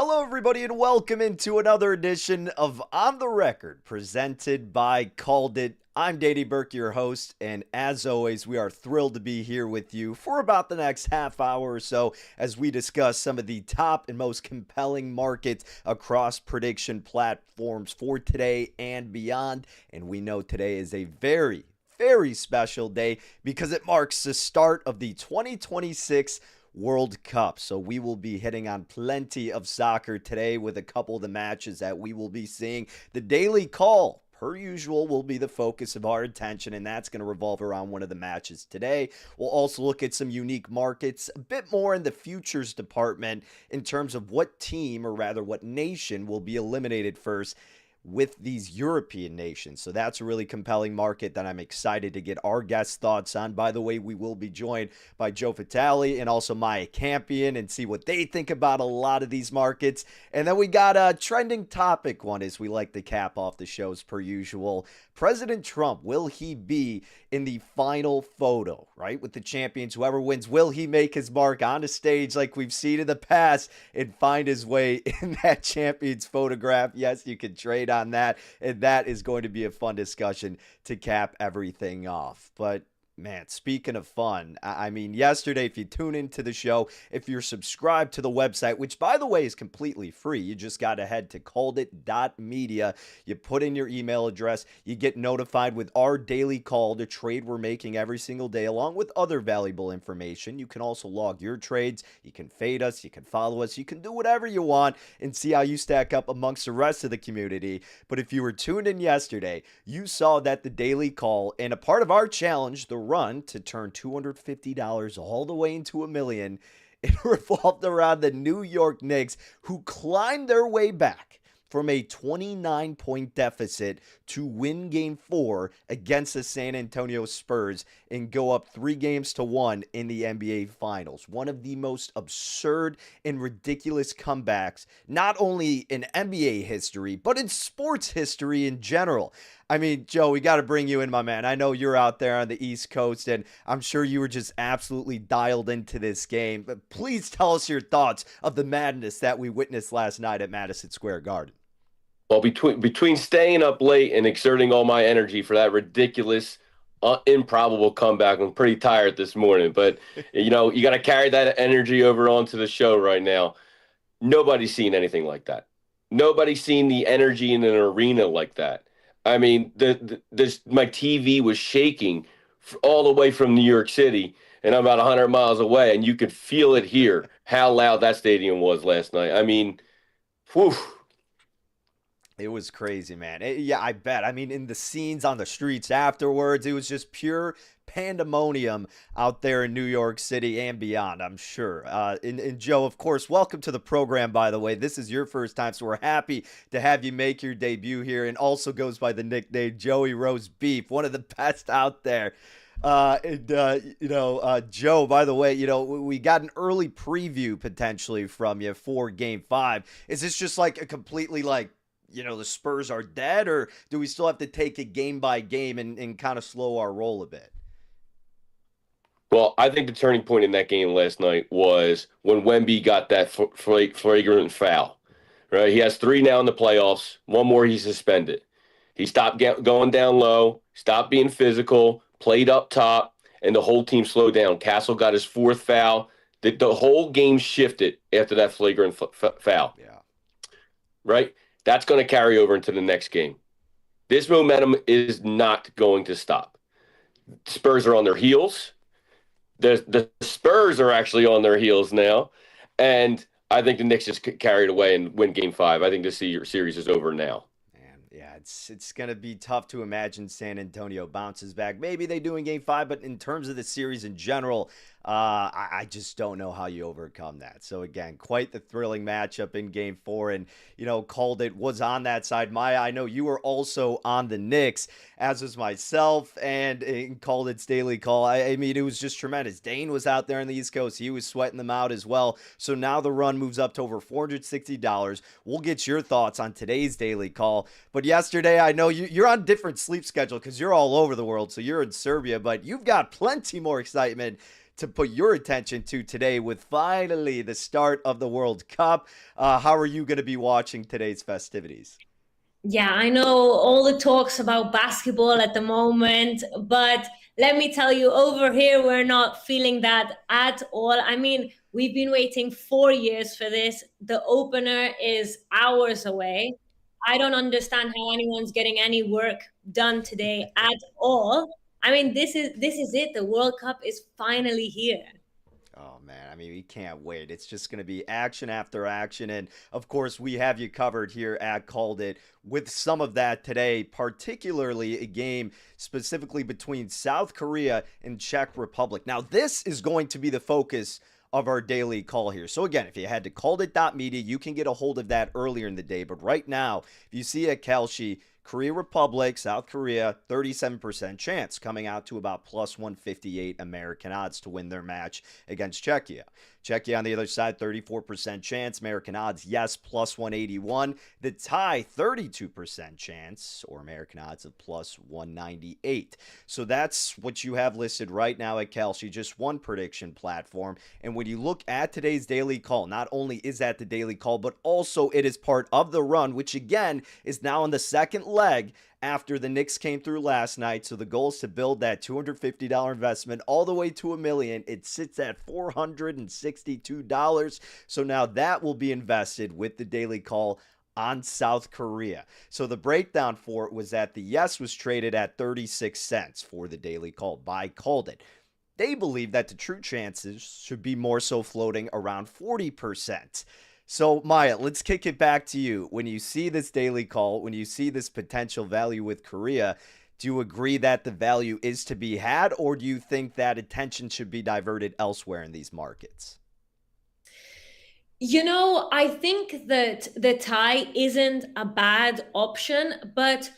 Hello, everybody, and welcome into another edition of On the Record, presented by Called It. I'm Danny Burke, your host, and as always, we are thrilled to be here with you for about the next half hour or so as we discuss some of the top and most compelling markets across prediction platforms for today and beyond. And we know today is a very special day because it marks the start of the 2026 World Cup. So we will be hitting on plenty of soccer today with a couple of the matches that we will be seeing. The Daily Call, per usual, will be the focus of our attention, and that's going to revolve around one of the matches today. We'll also look at some unique markets, a bit more in the futures department in terms of what team, or rather what nation, will be eliminated first with these European nations. So that's a really compelling market that I'm excited to get our guest thoughts on. By the way, we will be joined by Joe Vitale and also Maya Campion and see what they think about a lot of these markets. And then we got a trending topic one, as we like to cap off the shows per usual. President Trump, will he be in the final photo, right? With the champions, whoever wins, will he make his mark on a stage like we've seen in the past and find his way in that champion's photograph? Yes, you can trade on that, and that is going to be a fun discussion to cap everything off. But man, speaking of fun, I mean, yesterday, if you tune into the show, if you're subscribed to the website, which by the way is completely free, you just got to head to CalledIt.media. You put in your email address, you get notified with our daily call, the trade we're making every single day, along with other valuable information. You can also log your trades, you can fade us, you can follow us, you can do whatever you want and see how you stack up amongst the rest of the community. But if you were tuned in yesterday, you saw that the daily call and a part of our challenge, the run to turn $250 all the way into $1 million, it revolved around the New York Knicks, who climbed their way back from a 29-point deficit to win Game 4 against the San Antonio Spurs and go up 3-1 in the NBA Finals. One of the most absurd and ridiculous comebacks, not only in NBA history, but in sports history in general. I mean, Joe, we got to bring you in, my man. I know you're out there on the East Coast, and I'm sure you were just absolutely dialed into this game. But please tell us your thoughts of the madness that we witnessed last night at Madison Square Garden. Well, between staying up late and exerting all my energy for that ridiculous, improbable comeback, I'm pretty tired this morning. But, you got to carry that energy over onto the show right now. Nobody's seen anything like that. Nobody's seen the energy in an arena like that. I mean, my TV was shaking all the way from New York City, and I'm about 100 miles away, and you could feel it here, how loud that stadium was last night. I mean, whew. It was crazy, man. Yeah, I bet. I mean, in the scenes on the streets afterwards, it was just pure pandemonium out there in New York City and beyond, I'm sure. And Joe, of course, welcome to the program, by the way. This is your first time, so we're happy to have you make your debut here, and also goes by the nickname Joey Roast Beef, one of the best out there. Joe, by the way, we got an early preview potentially from you for Game 5. Is this just like a completely the Spurs are dead, or do we still have to take it game by game and kind of slow our roll a bit? Well, I think the turning point in that game last night was when Wemby got that flagrant foul, right? He has 3 now in the playoffs. 1 more, he's suspended. He stopped going down low, stopped being physical, played up top, and the whole team slowed down. Castle got his 4th foul. The whole game shifted after that flagrant foul. Yeah. Right? That's going to carry over into the next game. This momentum is not going to stop. Spurs are on their heels. The Spurs are actually on their heels now. And I think the Knicks just carried away and win Game 5. I think the series is over now. Yeah, it's going to be tough to imagine San Antonio bounces back. Maybe they do in Game 5, but in terms of the series in general, I just don't know how you overcome that. So, again, quite the thrilling matchup in Game 4. And, Called It was on that side. Maya, I know you were also on the Knicks, as was myself, and Called It's Daily Call. I mean, it was just tremendous. Dane was out there on the East Coast. He was sweating them out as well. So now the run moves up to over $460. We'll get your thoughts on today's Daily Call. But yesterday, I know you're on a different sleep schedule because you're all over the world. So you're in Serbia, but you've got plenty more excitement to put your attention to today with finally the start of the World Cup. How are you going to be watching today's festivities? Yeah, I know all the talks about basketball at the moment, but let me tell you, over here, we're not feeling that at all. I mean, we've been waiting 4 years for this. The opener is hours away. I don't understand how anyone's getting any work done today at all. I mean, this is it. The World Cup is finally here. Oh man, I mean, we can't wait. It's just going to be action after action. And of course, we have you covered here at Called It with some of that today, particularly a game specifically between South Korea and Czech Republic. Now, this is going to be the focus of our daily call here. So again, if you head to calledit.media, you can get a hold of that earlier in the day. But right now, if you see a Kalshi, Korea Republic, South Korea, 37% chance, coming out to about plus 158 American odds to win their match against Czechia. Czechia on the other side, 34% chance. American odds, yes, plus 181. The tie, 32% chance, or American odds of plus 198. So that's what you have listed right now at Kalshi, just one prediction platform. And when you look at today's daily call, not only is that the daily call, but also it is part of the run, which again is now on the second leg after the Knicks came through last night. So the goal is to build that $250 investment all the way to $1 million. It sits at $462. So now that will be invested with the daily call on South Korea. So the breakdown for it was that the yes was traded at 36 cents for the daily call by Called It. They believe that the true chances should be more so floating around 40%. So, Maya, let's kick it back to you. When you see this daily call, when you see this potential value with Korea, do you agree that the value is to be had, or do you think that attention should be diverted elsewhere in these markets? I think that the tie isn't a bad option, but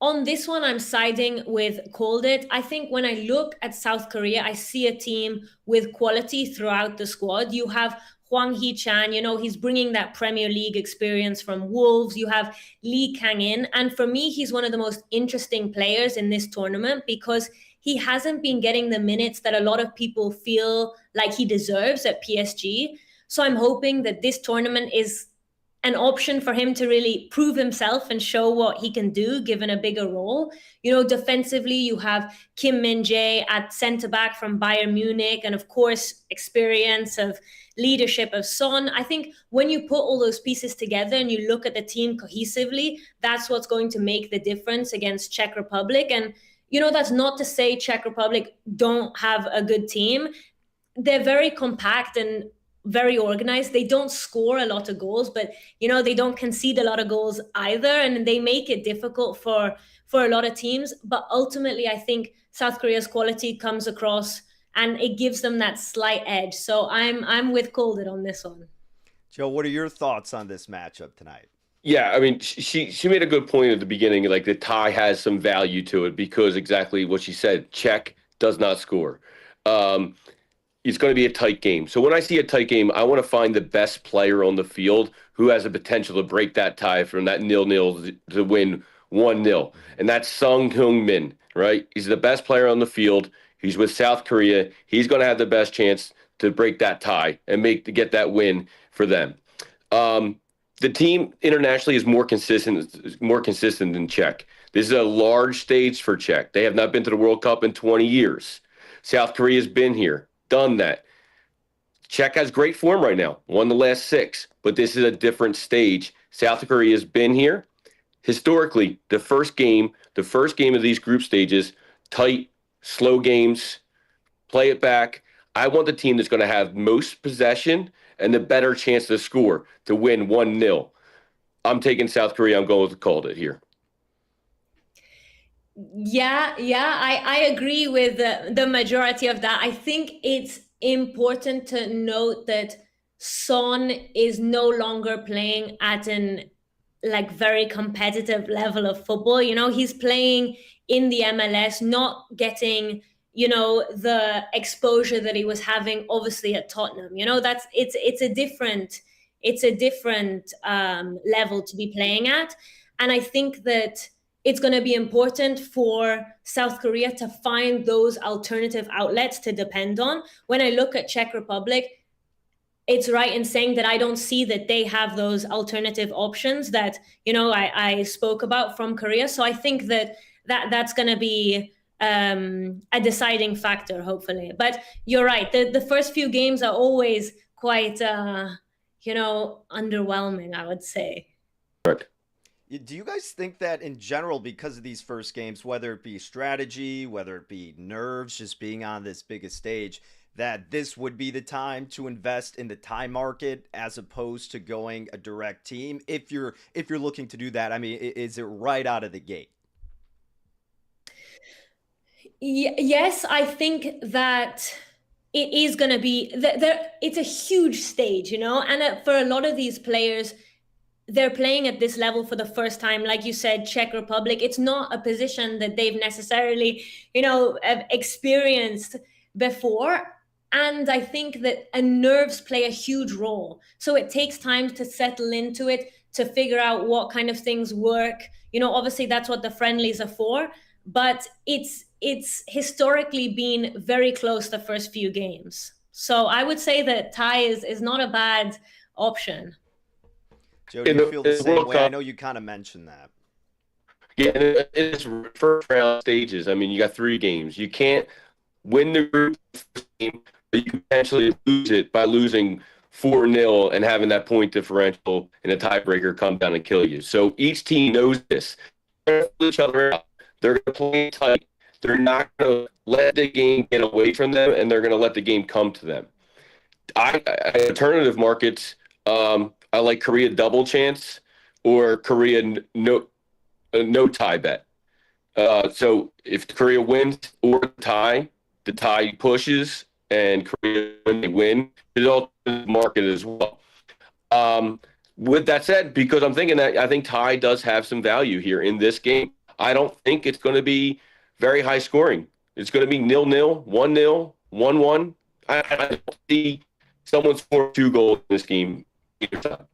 on this one, I'm siding with Called It. I think when I look at South Korea, I see a team with quality throughout the squad. You have Hwang Hee-chan, he's bringing that Premier League experience from Wolves. You have Lee Kang-in. And for me, he's one of the most interesting players in this tournament because he hasn't been getting the minutes that a lot of people feel like he deserves at PSG. So I'm hoping that this tournament is an option for him to really prove himself and show what he can do given a bigger role. Defensively, you have Kim Min-jae at center back from Bayern Munich, and of course, experience of leadership of Son. I think when you put all those pieces together and you look at the team cohesively, that's what's going to make the difference against Czech Republic. And that's not to say Czech Republic don't have a good team. They're very compact and very organized. They don't score a lot of goals, but they don't concede a lot of goals either, and they make it difficult for a lot of teams. But ultimately, I think South Korea's quality comes across, and it gives them that slight edge. So I'm with Called It on this one. Joe, what are your thoughts on this matchup tonight? Yeah, I mean, she made a good point at the beginning. Like the tie has some value to it because exactly what she said. Czech does not score. It's going to be a tight game. So when I see a tight game, I want to find the best player on the field who has a potential to break that tie from that 0-0 to win 1-0. And that's Sung Hyung Min, right? He's the best player on the field. He's with South Korea. He's going to have the best chance to break that tie and to get that win for them. The team internationally is more consistent than Czech. This is a large stage for Czech. They have not been to the World Cup in 20 years. South Korea has been here, done that. Czech has great form right now, won the last 6, but this is a different stage. South Korea has been here. Historically, the first game of these group stages, tight, slow games, play it back. I want the team that's going to have most possession and the better chance to score to win 1-0. I'm taking South Korea. I'm going with Called It here. Yeah, I agree with the majority of that. I think it's important to note that Son is no longer playing at an very competitive level of football. He's playing in the MLS, not getting the exposure that he was having obviously at Tottenham. That's it's a different level to be playing at. And I think that it's going to be important for South Korea to find those alternative outlets to depend on. When I look at Czech Republic, it's right in saying that I don't see that they have those alternative options that, I spoke about from Korea. So I think that's going to be a deciding factor, hopefully. But you're right. The first few games are always quite, underwhelming, I would say. Correct. Do you guys think that in general, because of these first games, whether it be strategy, whether it be nerves, just being on this biggest stage, that this would be the time to invest in the Thai market as opposed to going a direct team? If you're looking to do that, I mean, is it right out of the gate? Yes, I think that it is going to be there. It's a huge stage, and for a lot of these players, they're playing at this level for the first time. Like you said, Czech Republic, it's not a position that they've necessarily, experienced before. And I think that nerves play a huge role. So it takes time to settle into it, to figure out what kind of things work. Obviously that's what the friendlies are for, but it's historically been very close the first few games. So I would say that Thai is not a bad option. Joe, do you feel the same way? I know you kind of mentioned that. Yeah, it's first round stages. I mean, you got 3 games. You can't win the group game, but you can potentially lose it by losing 4-0 and having that point differential in a tiebreaker come down and kill you. So each team knows this. They're going to pull each other out. They're going to play tight. They're not going to let the game get away from them, and they're going to let the game come to them. Alternative markets, I like Korea double chance or Korea no tie bet. So if Korea wins or tie, the tie pushes and Korea when they win, it's all market as well. With that said, because I'm thinking that I think tie does have some value here in this game. I don't think it's going to be very high scoring. It's going to be 0-0, 1-0, 1-1. I don't see someone score 2 goals in this game either time.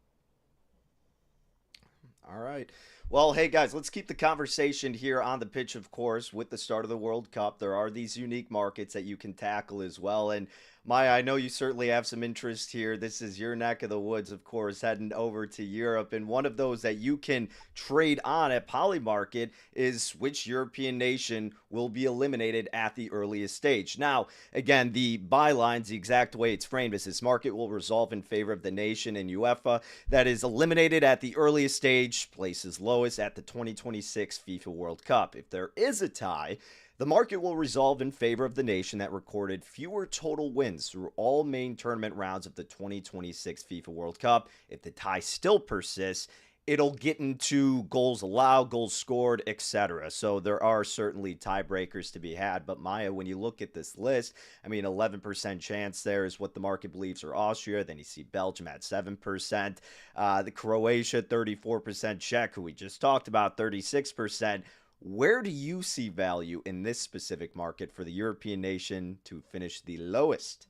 All right. Well, hey guys, let's keep the conversation here on the pitch, of course, with the start of the World Cup. There are these unique markets that you can tackle as well. And Maya, I know you certainly have some interest here. This is your neck of the woods, of course, heading over to Europe. And one of those that you can trade on at Polymarket is which European nation will be eliminated at the earliest stage. Now, again, the bylines, the exact way it's framed is this market will resolve in favor of the nation in UEFA that is eliminated at the earliest stage, places lowest at the 2026 FIFA World Cup. If there is a tie, the market will resolve in favor of the nation that recorded fewer total wins through all main tournament rounds of the 2026 FIFA World Cup. If the tie still persists, it'll get into goals allowed, goals scored, etc. So there are certainly tiebreakers to be had. But Maya, when you look at this list, I mean, 11% chance there is what the market believes are Austria. Then you see Belgium at 7%, the Croatia 34%, Czech, who we just talked about, 36%. Where do you see value in this specific market for the European nation to finish the lowest?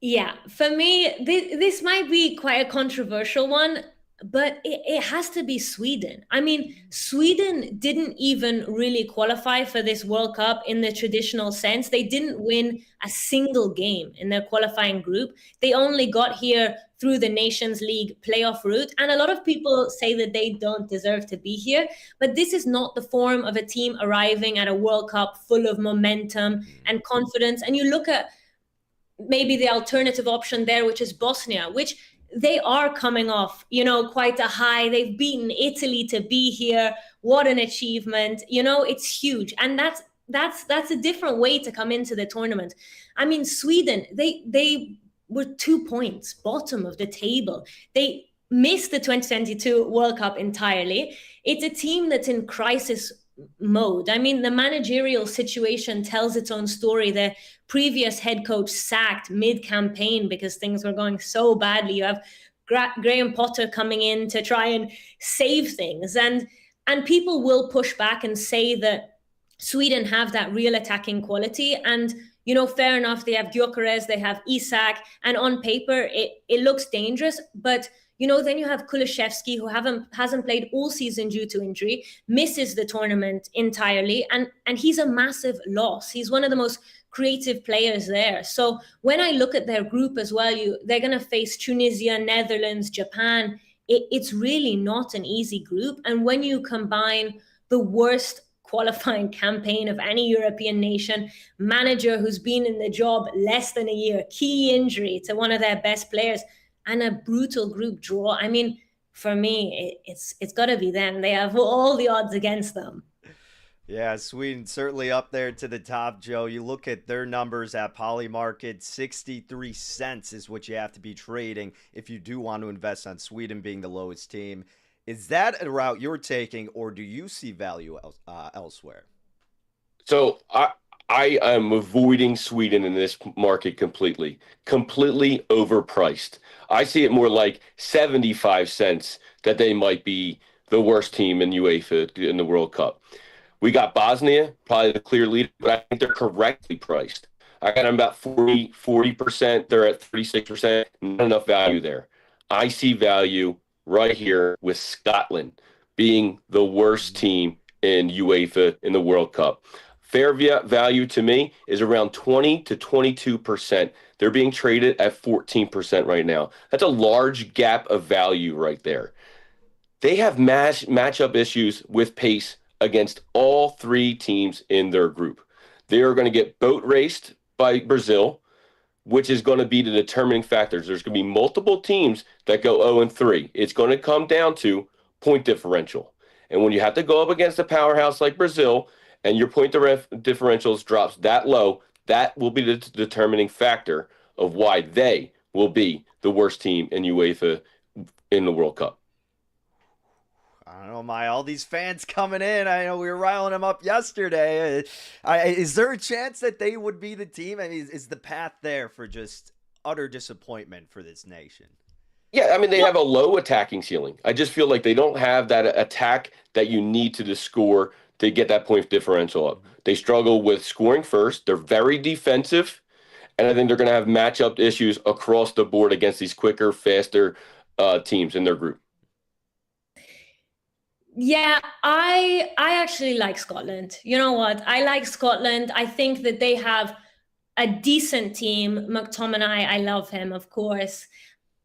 Yeah, for me, this might be quite a controversial one, but it has to be Sweden. I mean, Sweden didn't even really qualify for this World Cup in the traditional sense. They didn't win a single game in their qualifying group. They only got here through the Nations League playoff route. And a lot of people say that they don't deserve to be here. But this is not the form of a team arriving at a World Cup full of momentum and confidence. And you look at maybe the alternative option there, which is Bosnia, which they are coming off, quite a high. They've beaten Italy to be here. What an achievement. It's huge. And that's a different way to come into the tournament. I mean, Sweden, they were 2 points bottom of the table. They missed the 2022 World Cup entirely. It's a team that's in crisis mode. I mean, the managerial situation tells its own story. The previous head coach sacked mid-campaign because things were going so badly. You have Graham Potter coming in to try and save things. And people will push back and say that Sweden have that real attacking quality. And, fair enough, they have Gyökeres, they have Isak, and on paper, it looks dangerous. But, Then you have Kulishevsky, who hasn't played all season due to injury, misses the tournament entirely, and he's a massive loss. He's one of the most creative players there. So when I look at their group as well, they're going to face Tunisia, Netherlands, Japan. It's really not an easy group. And when you combine the worst qualifying campaign of any European nation, manager who's been in the job less than a year, key injury to one of their best players, and a brutal group draw, I mean, for me, it's got to be them. They have all the odds against them. Yeah, Sweden certainly up there to the top, Joe. You look at their numbers at Polymarket, 63 cents is what you have to be trading if you do want to invest on Sweden being the lowest team. Is that a route you're taking, or do you see value elsewhere? So I am avoiding Sweden in this market completely overpriced. I see it more like 75 cents that they might be the worst team in UEFA in the World Cup. We got Bosnia, probably the clear leader, but I think they're correctly priced. I got them about 40%. They're at 36%. Not enough value there. I see value right here with Scotland being the worst team in UEFA in the World Cup. Fair value to me is around 20 to 22%. They're being traded at 14% right now. That's a large gap of value right there. They have matchup issues with pace against all three teams in their group. They are going to get boat raced by Brazil, which is going to be the determining factors. There's going to be multiple teams that go 0-3. It's going to come down to point differential. And when you have to go up against a powerhouse like Brazil and your point differentials drops that low, that will be the determining factor of why they will be the worst team in UEFA in the World Cup. I don't know, all these fans coming in. I know we were riling them up yesterday. Is there a chance that they would be the team? I mean, is the path there for just utter disappointment for this nation? Yeah, I mean, they have a low attacking ceiling. I just feel like they don't have that attack that you need to score to get that point differential up. They struggle with scoring first. They're very defensive. And I think they're going to have matchup issues across the board against these quicker, faster teams in their group. Yeah, I actually like Scotland. You know what? I like Scotland. I think that they have a decent team. McTominay, I love him, of course.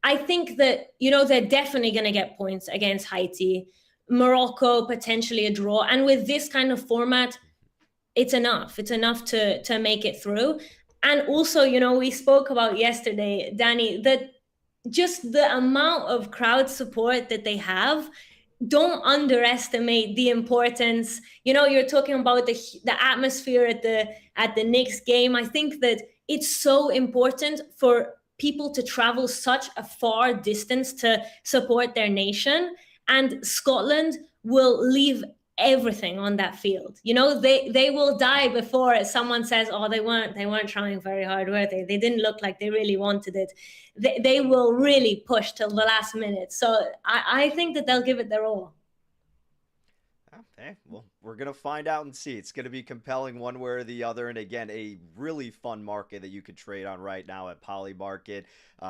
I think that, they're definitely going to get points against Haiti. Morocco, potentially a draw. And with this kind of format, it's enough. It's enough to make it through. And also, we spoke about yesterday, Danny, that just the amount of crowd support that they have, don't underestimate the importance. You're talking about the atmosphere at the Knicks game. I think that it's so important for people to travel such a far distance to support their nation, and Scotland will leave everything on that field. They will die before someone says, oh, they weren't trying very hard, were they? They didn't look like they really wanted it. They will really push till the last minute. So I think that they'll give it their all. Okay, well, we're going to find out and see. It's going to be compelling one way or the other. And again, a really fun market that you could trade on right now at Polymarket.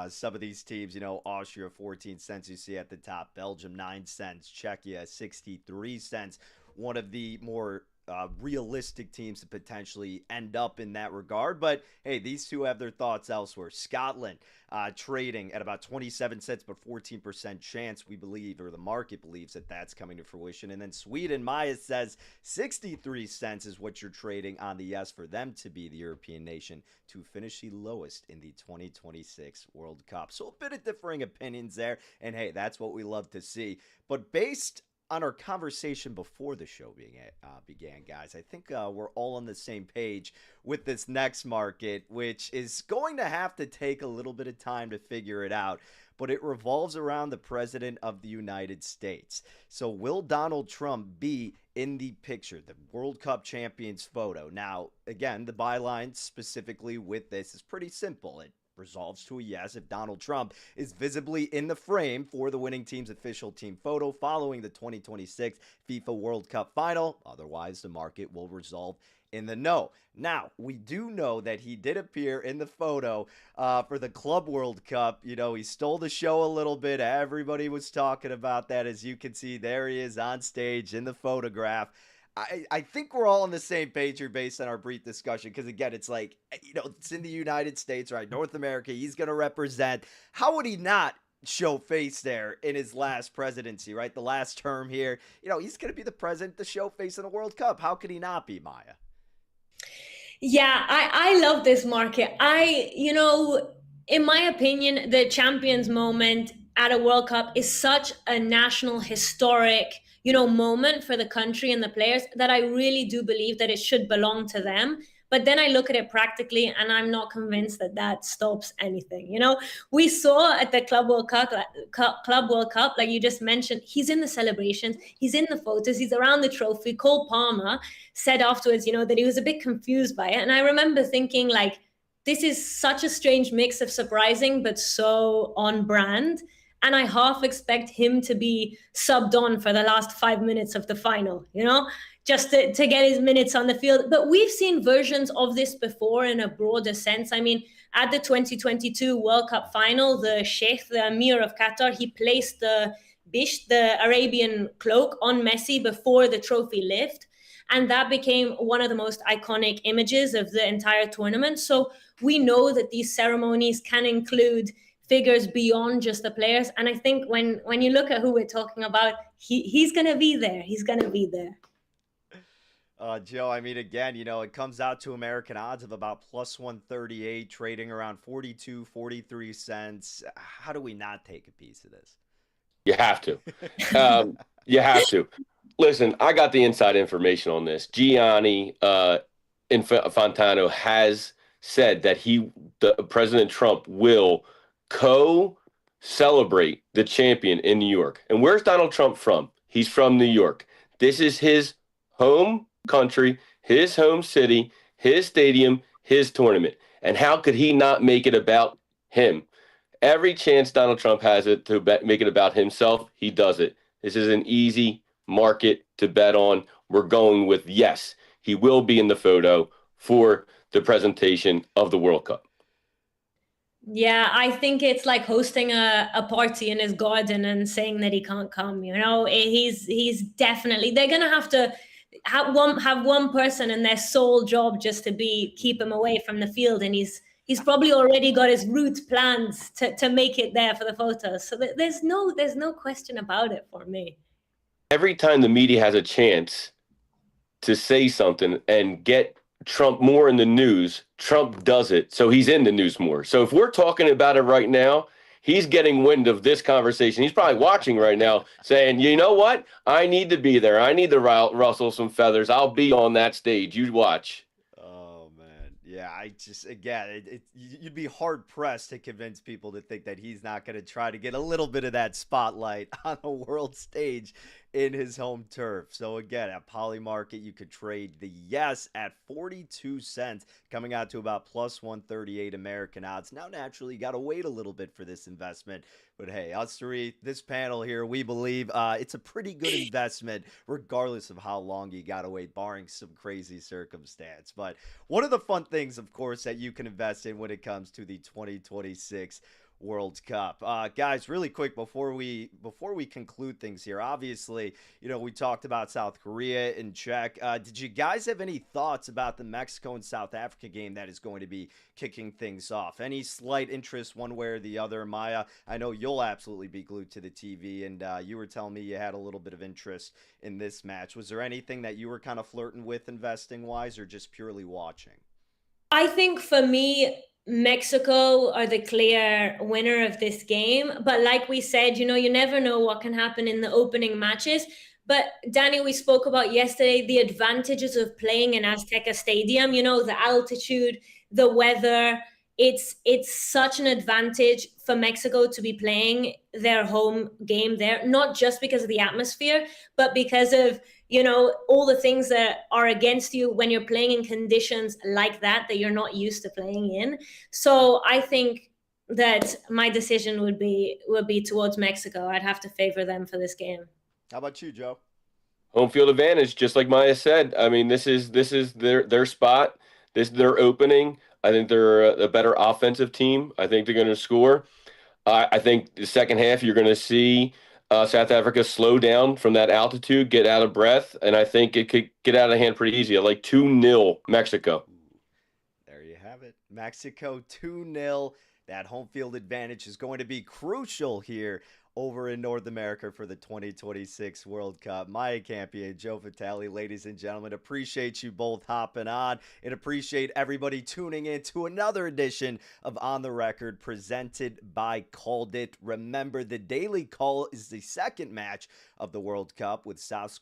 Some of these teams, Austria, 14 cents you see at the top. Belgium, 9 cents. Czechia, 63 cents. One of the more realistic teams to potentially end up in that regard. But hey, these two have their thoughts elsewhere. Scotland trading at about 27 cents, but 14% chance we believe, or the market believes, that that's coming to fruition. And then Sweden, Maya says 63 cents is what you're trading on the yes for them to be the European nation to finish the lowest in the 2026 World Cup. So a bit of differing opinions there. And hey, that's what we love to see. But based on our conversation before the show began, guys, I think we're all on the same page with this next market, which is going to have to take a little bit of time to figure it out. But it revolves around the President of the United States. So will Donald Trump be in the picture, the World Cup champions photo? Now, again, the byline specifically with this is pretty simple. It resolves to a yes if Donald Trump is visibly in the frame for the winning team's official team photo following the 2026 FIFA World Cup final. Otherwise, the market will resolve in the no. Now, we do know that he did appear in the photo for the Club World Cup. You know, he stole the show a little bit. Everybody was talking about that. As you can see, there he is on stage in the photograph. I think we're all on the same page here based on our brief discussion because, again, it's like, you know, it's in the United States, right? North America, he's going to represent. How would he not show face there in his last presidency, right? The last term here. You know, he's going to be the president, the show face in the World Cup. How could he not be, Maya? Yeah, I love this market. In my opinion, the champions moment at a World Cup is such a national historic, moment for the country and the players that I really do believe that it should belong to them. But then I look at it practically and I'm not convinced that that stops anything. We saw at the Club World Cup, like you just mentioned, he's in the celebrations, he's in the photos, he's around the trophy. Cole Palmer said afterwards, that he was a bit confused by it. And I remember thinking, like, this is such a strange mix of surprising but so on brand. And I half expect him to be subbed on for the last 5 minutes of the final, just to get his minutes on the field. But we've seen versions of this before in a broader sense. I mean, at the 2022 World Cup final, the Sheikh, the Emir of Qatar, he placed the Bisht, the Arabian cloak, on Messi before the trophy lift. And that became one of the most iconic images of the entire tournament. So we know that these ceremonies can include figures beyond just the players. And I think when you look at who we're talking about, he's going to be there. He's going to be there. Joe, I mean, again, it comes out to American odds of about plus 138, trading around 42, 43 cents. How do we not take a piece of this? You have to. You have to. Listen, I got the inside information on this. Gianni Infantino has said that President Trump will co-celebrate the champion in New York. And where's Donald Trump from? He's from New York. This is his home country, his home city, his stadium, his tournament. And how could he not make it about him? Every chance Donald Trump has it to make it about himself, he does it. This is an easy market to bet on. We're going with yes, he will be in the photo for the presentation of the World Cup. Yeah, I think it's like hosting a party in his garden and saying that he can't come. He's definitely, they're gonna have to have one person in their sole job just to keep him away from the field, and he's probably already got his route planned to make it there for the photos. So there's no question about it for me. Every time the media has a chance to say something and get Trump more in the news, Trump does it. So he's in the news more. So if we're talking about it right now, he's getting wind of this conversation. He's probably watching right now saying, you know what? I need to be there. I need to rustle some feathers. I'll be on that stage. You watch. Yeah, you'd be hard pressed to convince people to think that he's not going to try to get a little bit of that spotlight on a world stage in his home turf. So again, at Polymarket, you could trade the yes at 42 cents, coming out to about plus 138 American odds. Now, naturally, you got to wait a little bit for this investment. But hey, us three, this panel here, we believe it's a pretty good investment, regardless of how long you got to wait, barring some crazy circumstance. But one of the fun things, of course, that you can invest in when it comes to the 2026 World Cup. Guys, really quick before we conclude things here, obviously, we talked about South Korea and Czech. Did you guys have any thoughts about the Mexico and South Africa game that is going to be kicking things off? Any slight interest one way or the other? Maya, I know you'll absolutely be glued to the TV, and you were telling me you had a little bit of interest in this match. Was there anything that you were kind of flirting with investing-wise, or just purely watching? I think for me, Mexico are the clear winner of this game. But like we said, you never know what can happen in the opening matches. But Danny, we spoke about yesterday the advantages of playing in Azteca Stadium, the altitude, the weather. it's such an advantage for Mexico to be playing their home game there, not just because of the atmosphere, but because of, you know, all the things that are against you when you're playing in conditions like that you're not used to playing in. So I think that my decision would be towards Mexico. I'd have to favor them for this game. How about you, Joe? Home field advantage, just like Maya said. I mean, this is their spot. This is their opening. I think they're a better offensive team. I think they're going to score. I think the second half you're going to see South Africa slow down from that altitude, get out of breath, and I think it could get out of hand pretty easy. I like 2-0 Mexico. There you have it. Mexico 2-0. That home field advantage is going to be crucial here over in North America for the 2026 World Cup. Maya Campion, Joe Vitale, ladies and gentlemen, appreciate you both hopping on and appreciate everybody tuning in to another edition of On the Record presented by CalledIt. Remember, the Daily Call is the second match of the World Cup with South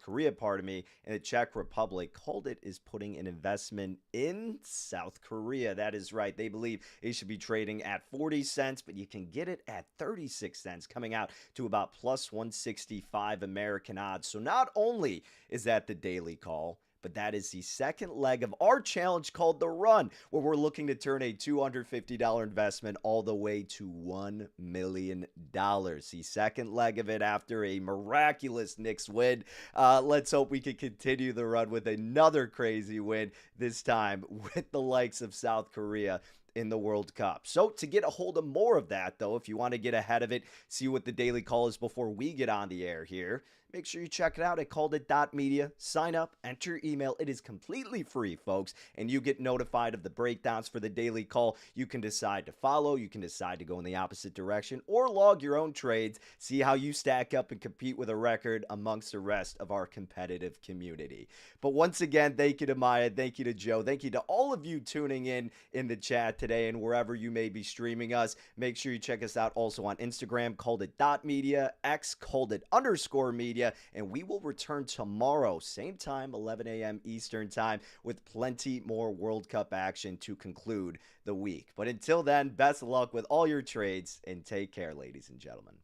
Korea, and the Czech Republic. CalledIt is putting an investment in South Korea. That is right. They believe it should be trading at 40 cents, but you can get it at 36 cents. Coming out to about plus 165 American odds. So not only is that the Daily Call, but that is the second leg of our challenge called The Run, where we're looking to turn a $250 investment all the way to $1 million. The second leg of it after a miraculous Knicks win. Let's hope we can continue the run with another crazy win, this time with the likes of South Korea in the World Cup. So to get a hold of more of that, though, if you want to get ahead of it, see what the Daily Call is before we get on the air here, make sure you check it out at CalledIt.media. Sign up, enter your email. It is completely free, folks, and you get notified of the breakdowns for the Daily Call. You can decide to follow, you can decide to go in the opposite direction, or log your own trades, see how you stack up and compete with a record amongst the rest of our competitive community. But once again, thank you to Maya, thank you to Joe, thank you to all of you tuning in the chat today and wherever you may be streaming us. Make sure you check us out also on Instagram, CalledIt.media, X, CalledIt_media, and we will return tomorrow, same time, 11 a.m. Eastern time, with plenty more World Cup action to conclude the week. But until then, best of luck with all your trades, and take care, ladies and gentlemen.